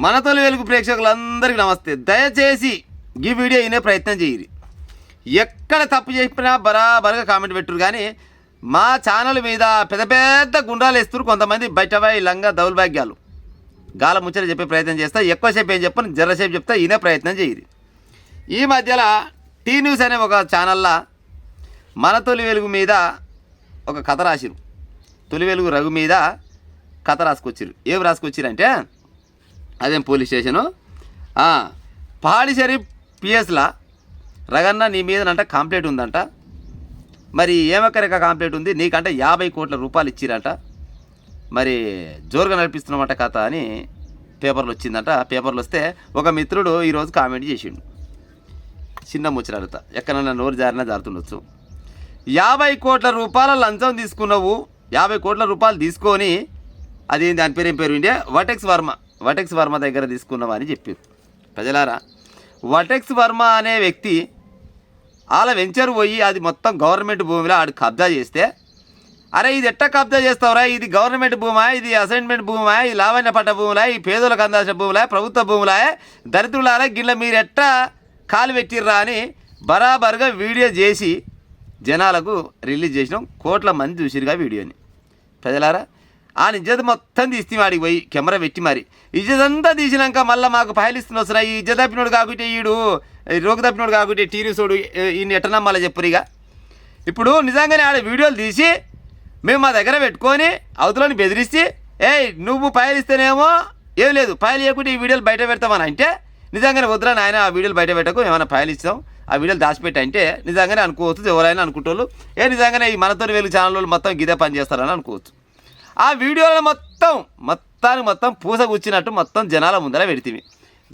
మన తొలి వెలుగు ప్రేక్షకులందరికీ నమస్తే. దయచేసి ఈ వీడియో వినే ప్రయత్నం చేయరు. ఎక్కడ తప్పు చెప్పినా బరాబరుగా కామెంట్ పెట్టురు. కానీ మా ఛానల్ మీద పెద్ద పెద్ద గుండాలు వేస్తున్నారు కొంతమంది. బయటపై లంగా దౌర్భాగ్యాలు గాల ముచ్చట చెప్పే ప్రయత్నం చేస్తా. ఎక్కువసేపు ఏం చెప్పను, జరసేపు చెప్తా, వినే ప్రయత్నం చేయరు. ఈ మధ్యలో టీ న్యూస్ అనే ఒక ఛానల్లో మన తొలి వెలుగు మీద ఒక కథ రాసిరు. తొలి వెలుగు రఘు మీద కథ రాసుకొచ్చారు. ఏం రాసుకొచ్చారంటే, అదేం పోలీస్ స్టేషను పాడిశరి పిఎస్లా రగన్న నీ మీదనంట కంప్లైంట్ ఉందంట. మరి ఏమక్కరిక కంప్లైంట్ ఉంది, నీకంటే 50 కోట్ల రూపాయలు ఇచ్చిరంట. మరి జోరుగా నడిపిస్తున్నామంట కథ అని పేపర్లు వచ్చిందంట. పేపర్లు వస్తే ఒక మిత్రుడు ఈరోజు కామెంట్ చేసిండు. చిన్న ముచ్చట అడుగుతా, ఎక్కడన్నా నోరు జారినా జారుతుండొచ్చు. 50 కోట్ల రూపాయల లంచం తీసుకున్నావు, 50 కోట్ల రూపాయలు తీసుకొని అది దాని పేరు ఏం పేరు ఇండియా వటెక్స్ వర్మ దగ్గర తీసుకున్నావు అని చెప్పారు. ప్రజలారా, వటెక్స్ వర్మ అనే వ్యక్తి వాళ్ళ వెంచర్ పోయి అది మొత్తం గవర్నమెంట్ భూమిలో ఆడు కబ్జా చేస్తే, అరే ఇది ఎట్టా కబ్జా చేస్తావురా, ఇది గవర్నమెంట్ భూమా, ఇది అసైన్మెంట్ భూమా, ఈ లావణ్య పట్ట భూములా, ఈ పేదలకు అందాల్సిన భూములా, ప్రభుత్వ భూములా, దరిద్రులారా గిళ్ళ మీరు ఎట్టా కాలు పెట్టిర్రా అని బరాబరుగా వీడియో చేసి జనాలకు రిలీజ్ చేసినాం. కోట్ల మంది చూసిరుగా వీడియోని. ప్రజలారా, ఆ ఇజ్జత్ మొత్తం తీస్తే వాడికి పోయి కెమెరా పెట్టి మరి ఇజ్జతంతా తీసినాక మళ్ళీ మాకు ఫైల్ ఇస్తున్న వస్తున్నాయి. ఈ ఇజ్జత్ తప్పినోడు కాకుంటే ఈడు రోగు తప్పినోడు కాకుంటే టీవీసోడు ఈయన ఎట్టనా మళ్ళీ చెప్పురిగా. ఇప్పుడు నిజంగానే ఆడ వీడియోలు తీసి మేము మా దగ్గర పెట్టుకొని అవతలని బెదిరిస్తే, నువ్వు ఫైల్ ఇస్తేనేమో ఏం లేదు, ఫైల్ ఇవ్వకుంటే ఈ వీడియోలు బయట పెడతామని అంటే నిజంగానే వద్దురా నాయన ఆ వీడియోలు బయట పెట్టకు, ఏమైనా ఫైల్ ఇస్తాం, ఆ వీడియోలు దాచిపెట్టి అంటే నిజంగానే అనుకోవచ్చు. ఎవరైనా అనుకుంటోళ్ళు నిజంగానే ఈ మనతో వెలుగు ఛానల్ వాళ్ళు మొత్తం గిదే పని చేస్తారని అనుకోవచ్చు. ఆ వీడియోలను మొత్తం పూస కూర్చున్నట్టు మొత్తం జనాల ముందర పెడితే,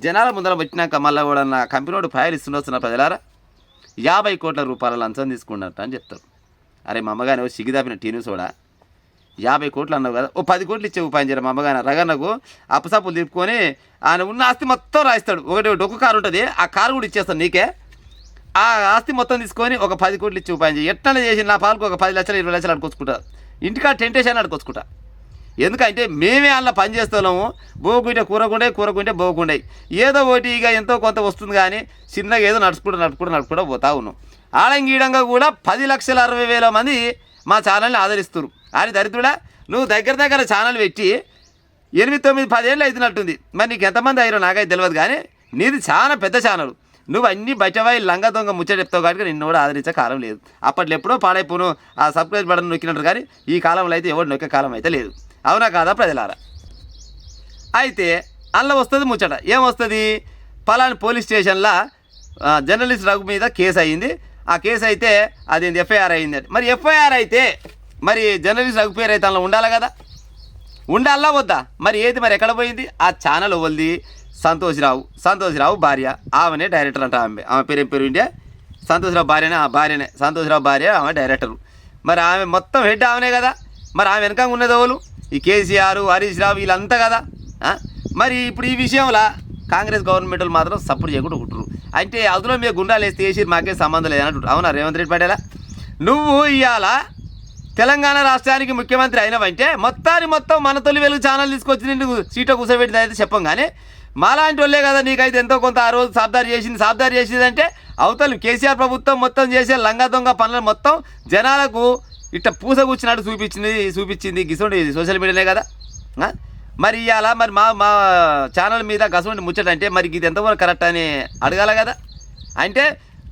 జనాల ముందర పెట్టినాక మళ్ళీ కూడా నా కంపెనీ ఫైల్ ఇస్తున్న ప్రజలారా 50 కోట్ల రూపాయల లంచం తీసుకున్నట్టు అని చెప్తారు. అరే మా అమ్మగానే సిగిదాపిన టీను సోడా 50 కోట్లు అన్నావు కదా, ఓ 10 కోట్లు ఇచ్చే ఉపాయం చేయరు. మా అమ్మగానే రగన్నకు అప్పసప్పులు తిప్పుకొని ఆయన ఉన్న ఆస్తి మొత్తం రాయిస్తాడు. ఒకటి డొక్కు కారు ఉంటుంది, ఆ కారు కూడా ఇచ్చేస్తాడు నీకే. ఆ ఆస్తి మొత్తం తీసుకొని ఒక 10 కోట్లు ఇచ్చి ఉపాయం చేయి. ఎట్లా చేసి నా పాలకు ఒక 10 లక్షలు 20 లక్షలు అడుకొచ్చుకుంటా, ఇంటికా టెంటేషన్ అడుకొచ్చుకుంటా. ఎందుకంటే మేమే అందులో పని చేస్తున్నాము. బోకుంటే కూరకుంటే బోకుండే ఏదో ఒకటి ఇక ఎంతో కొంత వస్తుంది. కానీ చిన్నగా ఏదో నడుచుకుంటూ పోతా ఉన్నాం. ఆడంగీడంగా కూడా 10,60,000 మంది మా ఛానల్ని ఆదరిస్తున్నారు. అని దరిద్రుడా, నువ్వు దగ్గర ఛానల్ పెట్టి 8-9-10 ఏళ్ళు అవుతున్నట్టుంది. మరి నీకు ఎంతమంది అయ్యారో నాకైతే తెలియదు. కానీ నీది చాలా పెద్ద ఛానల్. నువ్వు అన్ని బయటవాయి లంగా దొంగ ముచ్చట చెప్తావు కాబట్టి నిన్ను కూడా ఆదరించే కాలం లేదు. అప్పట్లో ఎప్పుడో పాడైపోను ఆ సబ్స్క్రైబ్ బటన్ నొక్కినట్టు. కానీ ఈ కాలంలో అయితే ఎవరు నొక్కే కాలం అయితే లేదు. అవునా కాదా ప్రజలారా? అయితే అందులో వస్తుంది ముచ్చట. ఏమొస్తుంది, పలాని పోలీస్ స్టేషన్లో జర్నలిస్ట్ రఘు మీద కేసు అయ్యింది. ఆ కేసు అయితే అది ఎఫ్ఐఆర్ అయింది. మరి ఎఫ్ఐఆర్ అయితే మరి జర్నలిస్ట్ రఘు పేరు అయితే అందులో ఉండాలి కదా, ఉండాలా వద్దా? మరి ఏది మరి ఎక్కడ పోయింది? ఆ ఛానల్ వల్ది సంతోష్రావు భార్య, ఆమెనే డైరెక్టర్ అంట. ఆమె పేరు ఏం పేరు ఇండియా సంతోష్రావు భార్యనే సంతోష్రావు భార్య, ఆమె డైరెక్టరు. మరి ఆమె మొత్తం హెడ్ ఆమెనే కదా. మరి ఆమె వెనక ఉన్నది వాళ్ళు ఈ కేసీఆర్, హరీష్ రావు వీళ్ళంతా కదా. మరి ఇప్పుడు ఈ విషయంలో కాంగ్రెస్ గవర్నమెంట్ వాళ్ళు మాత్రం సపోర్ట్ చేయకుండా కుట్టరు. అంటే అందులో మీరు గుండాలు వేస్తే వేసి మాకే సంబంధం లేదంటారు. అవునా రేవంత్ రెడ్డి పటేలా, నువ్వు ఇవాళ తెలంగాణ రాష్ట్రానికి ముఖ్యమంత్రి అయినవంటే మొత్తం మన తొలి వెలుగు ఛానల్ తీసుకొచ్చి నిన్ను సీట్లో కూర్చోబెట్టింది అయితే చెప్పం. కానీ మాలాంటి వాళ్ళే కదా నీకైతే ఎంతో కొంత ఆ రోజు సాబ్దారి చేసింది అంటే అవతల కేసీఆర్ ప్రభుత్వం మొత్తం చేసే లంగా దొంగ పనులు మొత్తం జనాలకు ఇట్ట పూస కూర్చున్నట్టు చూపించింది గిసోండి సోషల్ మీడియానే కదా. మరి ఇవాళ మరి మా ఛానల్ మీద గసోండి ముచ్చట అంటే మరి ఇది ఎంతవరకు కరెక్ట్ అని అడగాల కదా. అంటే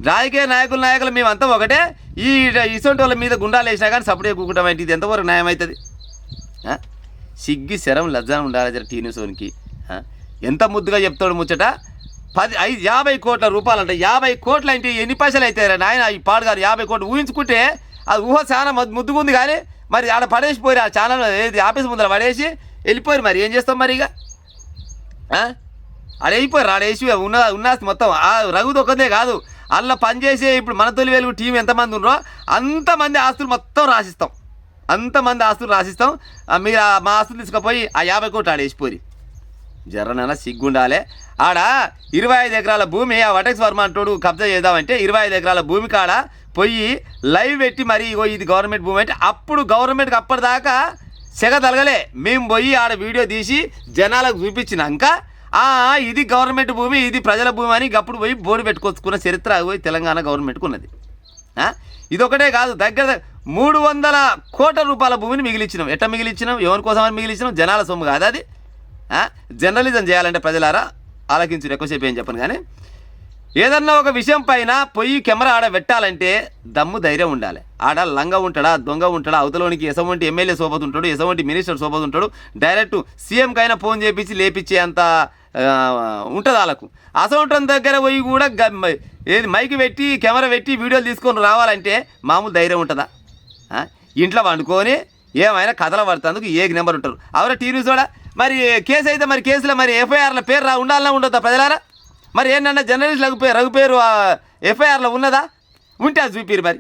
రాజకీయ నాయకులు మేమంతా ఒకటే, ఈ ఇసొంటి వాళ్ళ మీద గుండాలు వేసినా కానీ సపోర్ట్ కూకుంటాం అంటే ఇది ఎంతవరకు న్యాయం అవుతుంది? సిగ్గి శరం లజ్జానం ఉండాలి జర టీ న్యూస్కి. ఎంత ముద్దుగా చెప్తాడు ముచ్చట. 50 కోట్ల రూపాయలు అంటే 50 కోట్లు అంటే ఎన్ని పైసలు అవుతాయి నాయన ఈ పాడుగారు? 50 కోట్లు ఊహించుకుంటే అది ఊహ చాలా ముద్దుగా ఉంది. కానీ మరి ఆడ పడేసిపోయి ఆ ఛానల్ ఏది ఆఫీస్ ముందర పడేసి వెళ్ళిపోయారు. మరి ఏం చేస్తాం మరి? ఇక ఆడ వెళ్ళిపోయారు. ఆడేసి ఉన్న మొత్తం ఆ రఘుది ఒక్కదే కాదు, అందులో పనిచేసే ఇప్పుడు మన తొలి వెలుగు టీం ఎంతమంది ఉన్నారో అంతమంది ఆస్తులు మొత్తం రాసిస్తాం. మీరు మా ఆస్తులు తీసుకుపోయి ఆ 50 కోట్లు ఆడేసిపోయి జర్రనైనా సిగ్గుండాలే. ఆడ 25 ఎకరాల భూమి ఆ వటెక్స్ వర్మ అంటోడు కబ్జా చేద్దామంటే 25 ఎకరాల భూమి కాడ పోయి లైవ్ పెట్టి మరి ఇగో ఇది గవర్నమెంట్ భూమి అంటే అప్పుడు గవర్నమెంట్కి అప్పటిదాకా సెగ తలగలే. మేము పోయి ఆడ వీడియో తీసి జనాలకు చూపించినాక ఇది గవర్నమెంట్ భూమి, ఇది ప్రజల భూమి అని అప్పుడు పోయి బోర్డు పెట్టుకొచ్చుకున్న చరిత్ర పోయి తెలంగాణ గవర్నమెంట్కి ఉన్నది. ఇదొకటే కాదు, దగ్గర 300 కోట్ల రూపాయల భూమిని మిగిలిచ్చినాం. ఎట్లా మిగిలిచ్చినాం, ఎవరి కోసమని మిగిలిచ్చినాం? జనాల సొమ్ము కాదు అది. జర్నలిజం చేయాలంటే ప్రజలారా ఆలకించు, ఎక్కువసేపు ఏం చెప్పను. కానీ ఏదన్నా ఒక విషయం పైన పోయి కెమెరా ఆడ పెట్టాలంటే దమ్ము ధైర్యం ఉండాలి. ఆడ లంగ ఉంటాడా, దొంగ ఉంటాడా, అవతలోనికి ఎసవంటి ఎమ్మెల్యే సోపతి ఉంటాడు, ఎసవంటి మినిస్టర్ సోపతి ఉంటాడు, డైరెక్ట్ సీఎంకైనా ఫోన్ చేపించి లేపించే అంత ఉంటుంది వాళ్ళకు. అసౌంటం దగ్గర పోయి కూడా ఏది మైకి పెట్టి కెమెరా పెట్టి వీడియోలు తీసుకొని రావాలంటే మామూలు ధైర్యం ఉంటుందా? ఇంట్లో వండుకొని ఏమైనా కథలు పడుతుందుకు ఏ నెంబర్ ఉంటారు అవరా టీవీ చూడ. మరి కేసు అయితే మరి కేసులో మరి ఎఫ్ఐఆర్ల పేరు ఉండాలన్నా ఉండొద్దా ప్రజలారా? మరి ఏంటన్నా జర్నలిస్ట్ రఘు పేరు ఎఫ్ఐఆర్లో ఉన్నదా? ఉంటే అది చూపిరు. మరి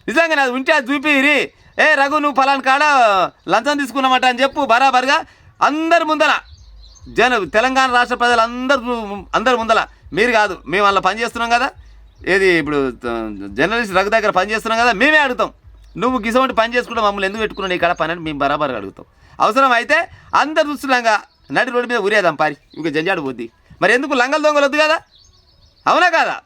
నిజంగానే అది ఉంటే అది చూపిరి. రఘు నువ్వు ఫలానా కాడ లంచం తీసుకున్నామట అని చెప్పు బరాబర్గా అందరి ముందల తెలంగాణ రాష్ట్ర ప్రజలు అందరు ముందల. మీరు కాదు, మేము అలా పనిచేస్తున్నాం కదా, ఏది ఇప్పుడు జర్నలిస్ట్ రఘు దగ్గర పనిచేస్తున్నాం కదా, మేమే అడుగుతాం. నువ్వు గిసవంటి పని చేసుకుంటే మమ్మల్ని ఎందుకు పెట్టుకున్నావు ఇక్కడ పని అని మేము బరాబర్గా అడుగుతాం. అవసరం అయితే అందరు చూస్తున్నాగా నడి రోడ్డు మీద ఉరేదాం పారి, ఇంకా జంజాడు పోద్ది. మరి ఎందుకు లంగలు దొంగలు వద్దు కదా? అవునా కాదా?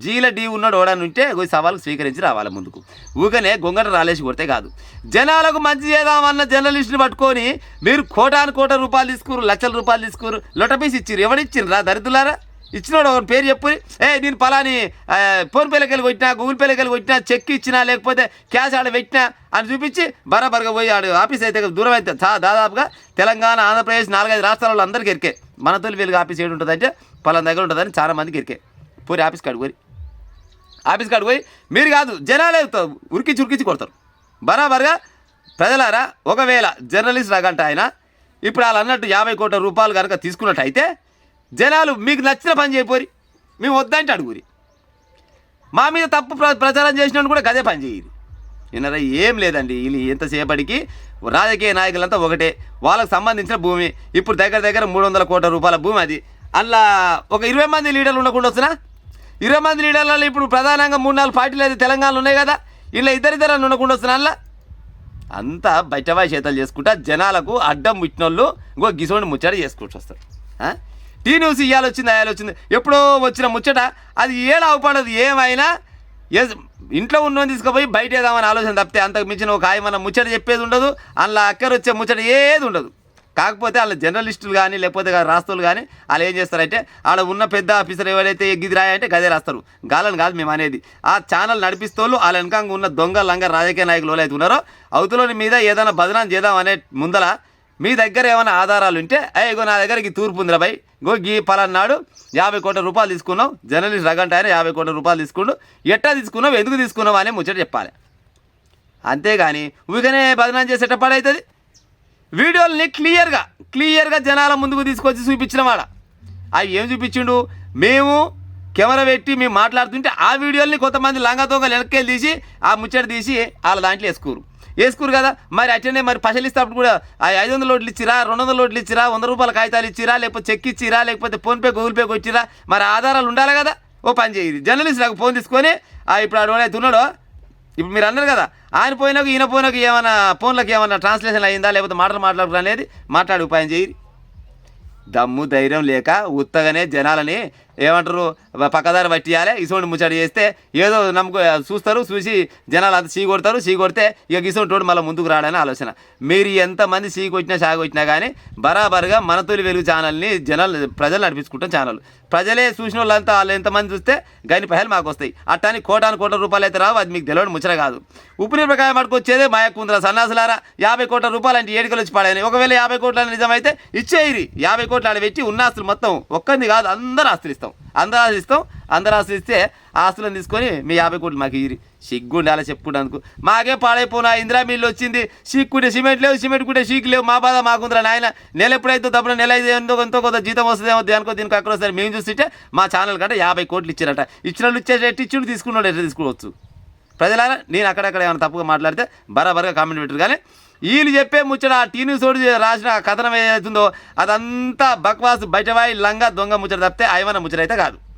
జీల డీ ఉన్నాడు ఓడాని ఉంటే పోయి సవాలు స్వీకరించి రావాలి ముందుకు. ఊకనే గొంగట రాలేసి కొడితే కాదు. జనాలకు మంచి చేద్దామన్న జర్నలిస్టుని పట్టుకొని మీరు కోటాను రూపాయలు తీసుకురు, లక్షల రూపాయలు తీసుకురు, లొటపీసి ఇచ్చిర్రు. ఎవడిచ్చిర్రు రా దరిద్రులారా? ఇచ్చినాడు ఒక పేరు చెప్పు. నేను పలాని ఫోన్పేలోకి వెళ్ళి కొట్టినా, గూగుల్ పేలోకి వెళ్ళి కొట్టినా, చెక్ ఇచ్చినా, లేకపోతే క్యాష్ ఆడ పెట్టినా అని చూపించి బరాబర్గా పోయి ఆడు ఆఫీస్ అయితే దూరం అయితే దాదాపుగా తెలంగాణ, ఆంధ్రప్రదేశ్ 4-5 రాష్ట్రాలలో అందరికీ ఎరికే. మన తొలి వీళ్ళకి ఆఫీస్ ఏడు ఉంటుందంటే పలానా దగ్గర ఉంటుందని చాలా మందికి ఎరికే. పోయి ఆఫీస్ కాడికి పోయి మీరు కాదు జనాలే ఉరికించి కొడతారు బరాబర్గా. ప్రజలారా, ఒకవేళ జర్నలిస్ట్ రగంట ఆయన ఇప్పుడు వాళ్ళు అన్నట్టు 50 కోట్ల రూపాయలు కనుక తీసుకున్నట్టయితే జనాలు మీకు నచ్చిన పని చేయపోరి, మేము వద్దంటే అడుగురి. మా మీద తప్పు ప్రచారం చేసినట్టు కూడా గదే పని చేయరు. విన్నారా? ఏం లేదండి. వీళ్ళు ఎంతసేపటికి రాజకీయ నాయకులంతా ఒకటే, వాళ్ళకు సంబంధించిన భూమి. ఇప్పుడు దగ్గర 300 కోట్ల రూపాయల భూమి అది. అందులో ఒక 20 మంది లీడర్లు ఉండకుండా వస్తున్నా, 20 మంది లీడర్లలో ఇప్పుడు ప్రధానంగా 3-4 పార్టీలు అయితే తెలంగాణలో ఉన్నాయి కదా, ఇలా ఇద్దరు ఉండకుండా వస్తున్నా. అందులో అంతా బయటవాయి చేతలు చేసుకుంటా జనాలకు అడ్డం ముట్టినోళ్ళు ఇంకో గిసోని ముచ్చట చేసుకుంటూ వస్తారు. టీ న్యూస్ ఇవాళ వచ్చింది ఎప్పుడో వచ్చిన ముచ్చట అది అవపడదు. ఏమైనా ఇంట్లో ఉన్నోని తీసుకుపోయి బయట ఏదామని ఆలోచన తప్పితే అంతకు మించిన ఒక ఆయన ముచ్చట చెప్పేది ఉండదు. అందులో అక్కర వచ్చే ముచ్చట ఏది ఉండదు. కాకపోతే వాళ్ళ జర్నలిస్టులు కానీ లేకపోతే రాస్తులు కానీ వాళ్ళు ఏం చేస్తారంటే ఆడ ఉన్న పెద్ద ఆఫీసర్ ఎవరైతే గిది రాయంటే గదే రాస్తారు. గాలని కాదు మేము అనేది. ఆ ఛానల్ నడిపిస్తోళ్ళు వాళ్ళ వెనకంగా ఉన్న దొంగ లంగ రాజకీయ నాయకులు ఎవరైతే ఉన్నారో అవతలోని మీద ఏదైనా బదనాం చేద్దాం అనే ముందల మీ దగ్గర ఏమైనా ఆధారాలు ఉంటే ఇగో నా దగ్గరకి తూర్పు ఉందిరా భయ్, గీ పలానాడు 50 కోట్ల రూపాయలు తీసుకున్నావు, జర్నలిస్ట్ రగంట ఆయన 50 కోట్ల రూపాయలు తీసుకుండు, ఎట్టా తీసుకున్నావు, ఎందుకు తీసుకున్నావు అనే ముచ్చట చెప్పాలి. అంతేగాని ఊరికనే బదనాం చేసేటప్పుడు వీడియోలని క్లియర్గా జనాల ముందుకు తీసుకొచ్చి చూపించిన వాడ అవి ఏం చూపించిండు, మేము కెమెరా పెట్టి మేము మాట్లాడుతుంటే ఆ వీడియోని కొంతమంది లంగా దొంగలు వెనక్కి తీసి ఆ ముచ్చట తీసి వాళ్ళ దాంట్లో వేసుకోరు కదా. మరి అట్లనే మరి పైసలిస్తేప్పుడు కూడా 500 నోట్లు ఇచ్చిరా, 200 నోట్లు ఇచ్చిరా, 100 రూపాయల కాగితాలు ఇచ్చిరా, లేకపోతే చెక్ ఇచ్చిరా, లేకపోతే ఫోన్పే గూగుల్ పే కొట్టిరా, మరి ఆధారాలు ఉండాలి కదా. ఓ పని చేయదు, జర్నలిస్ట్ నాకు ఫోన్ తీసుకొని ఇప్పుడు అడవైతే ఉన్నాడో ఇప్పుడు మీరు అన్నారు కదా, ఆయన పోయినాక ఈయన పోయినాక ఏమైనా ఫోన్లకు ఏమైనా ట్రాన్స్లేషన్ అయ్యిందా, లేకపోతే మాట్లాడుకురా అనేది మాట్లాడి ఉపాయం చేయరు. దమ్ము ధైర్యం లేక ఉత్తగానే జనాలని ఏమంటారు పక్కదారి పట్టియాలి, ఇసోంటి ముచ్చట చేస్తే ఏదో చూస్తారు, చూసి జనాలు అంతా కొడితే ఇక ఇసోంటోడు మళ్ళీ ముందుకు రాడని ఆలోచన. మీరు ఎంతమంది కొట్టినా కొట్టినా కానీ బరాబర్గా మన తొలి వెలుగు ఛానల్ని ప్రజలు నడిపించుకుంటాం. ఛానల్ ప్రజలే చూసిన వాళ్ళంతా వాళ్ళు ఎంతమంది చూస్తే గని పైలు మాకు వస్తాయి. అట్టని కోట్ల రూపాయలు అయితే రావు, అది మీకు తెలియని ముచ్చట కాదు. ఉప్పు నిరపకాయ పట్టుకొచ్చేదే మాయకుందరా సన్నాసులారా. 50 కోట్ల రూపాయలు అంటే ఏడుకలు వచ్చి పడాయని. ఒకవేళ 50 కోట్ల నిజమైతే ఇచ్చేయిరి. 50 కోట్లు ఆడ పెట్టి ఉన్న ఆస్తులు మొత్తం ఒక్కంది కాదు అందరు ఆస్తులు ఇస్తాం. అందరు ఆస్తులు ఇస్తే ఆస్తులను తీసుకొని మీ 50 కోట్లు మాకు ఇరి. సిగ్గుండి అలా చెప్పుకుంటాను. మాకే పాడైపోయినా ఇందిరా మిల్లు వచ్చింది, సీక్కుంటే సిమెంట్ లేవు, సిమెంట్ కుంటే సీక్ లేవు, మా బాధ మాకుందిరా నాయన. నెల ఎప్పుడైతే తప్పుడు నెల అయితే ఎంతో కొంత జీతం వస్తుందేమో దీనికి అక్కడ వస్తుంది. మేము చూస్తుంటే మా ఛానల్ కంటే 50 కోట్లు ఇచ్చారట. ఇచ్చిన వాళ్ళు ఇచ్చేటట్టు ఇచ్చిండు, తీసుకున్నాడు ఎట్లా తీసుకోవచ్చు. ప్రజలారా, నేను అక్కడక్కడ ఏమైనా తప్పుగా మాట్లాడితే బరాబర్గా కామెంట్ పెట్టారు. కానీ వీళ్ళు చెప్పే ముచ్చట టీ న్యూస్ రాసిన కథనం ఏదైతుందో అదంతా బక్వాస్ బయటవాయి లంగా దొంగ ముచ్చట తప్పితే ఆయమన్న ముచ్చట అయితే కాదు.